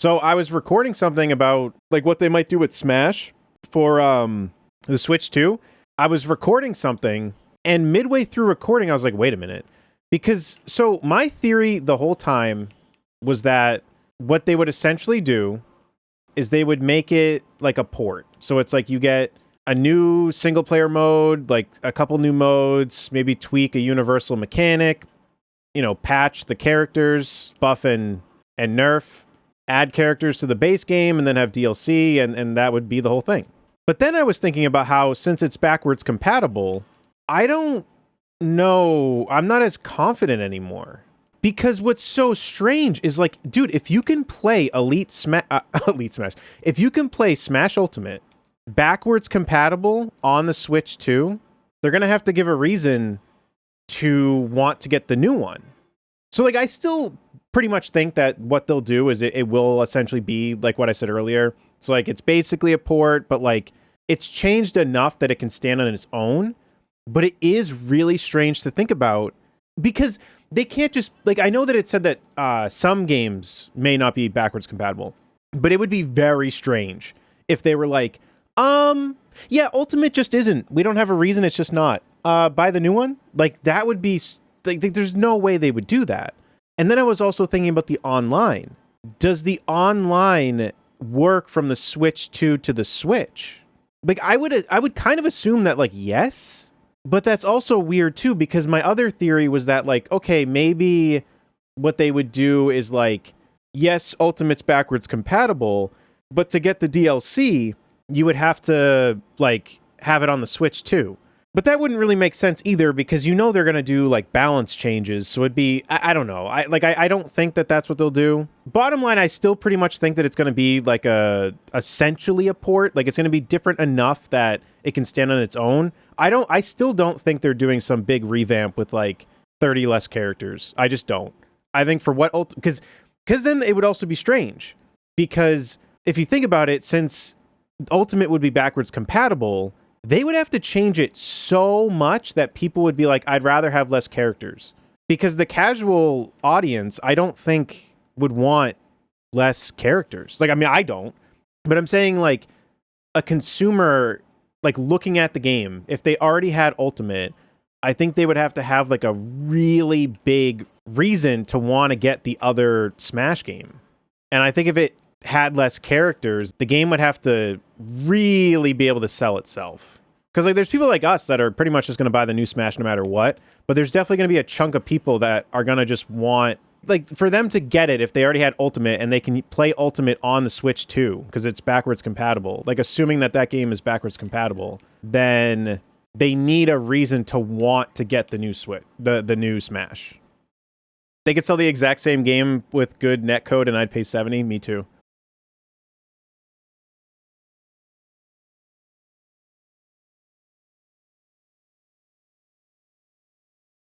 So I was recording something about like what they might do with Smash for the Switch 2. I was recording something, and midway through recording, I was like, wait a minute. Because, so my theory the whole time was that what they would essentially do is they would make it like a port. So it's like you get a new single player mode, like a couple new modes, maybe tweak a universal mechanic, patch the characters, buff and nerf, add characters to the base game, and then have DLC, and that would be the whole thing. But then I was thinking about how, since it's backwards compatible, I don't know, I'm not as confident anymore. Because what's so strange is like, dude, if you can play Elite Smash, if you can play Smash Ultimate backwards compatible on the Switch 2, they're going to have to give a reason to want to get the new one. So like, I still pretty much think that what they'll do is it will essentially be like what I said earlier. So like, it's basically a port, but like it's changed enough that it can stand on its own. But it is really strange to think about because they can't just, like, I know that it said that some games may not be backwards compatible, but it would be very strange if they were like, yeah, Ultimate just isn't. We don't have a reason. It's just not. Buy the new one. Like, that would be, like, there's no way they would do that. And then I was also thinking about the online. Does the online work from the Switch 2 to the Switch? Like, I would kind of assume that, like, yes. But that's also weird too, because my other theory was that, like, okay, maybe what they would do is like, yes, Ultimate's backwards compatible, but to get the DLC, you would have to like have it on the Switch too. But that wouldn't really make sense either, because they're going to do like balance changes. So it'd be, I don't know. I don't think that that's what they'll do. Bottom line, I still pretty much think that it's going to be like essentially a port. Like, it's going to be different enough that it can stand on its own. I still don't think they're doing some big revamp with like 30 less characters. I just don't. I think for what, because then it would also be strange, because if you think about it, since Ultimate would be backwards compatible, they would have to change it so much that people would be like, I'd rather have less characters. Because the casual audience, I don't think would want less characters. Like, I mean, I don't. But I'm saying, like, a consumer, like, looking at the game, if they already had Ultimate, I think they would have to have, like, a really big reason to want to get the other Smash game. And I think if it had less characters, the game would have to really be able to sell itself. Because like, there's people like us that are pretty much just going to buy the new Smash no matter what, but there's definitely going to be a chunk of people that are going to just want, like, for them to get it if they already had Ultimate and they can play Ultimate on the Switch too, because it's backwards compatible, like assuming that game is backwards compatible, then they need a reason to want to get the new Switch, the new Smash. They could sell the exact same game with good netcode and I'd pay $70, me too.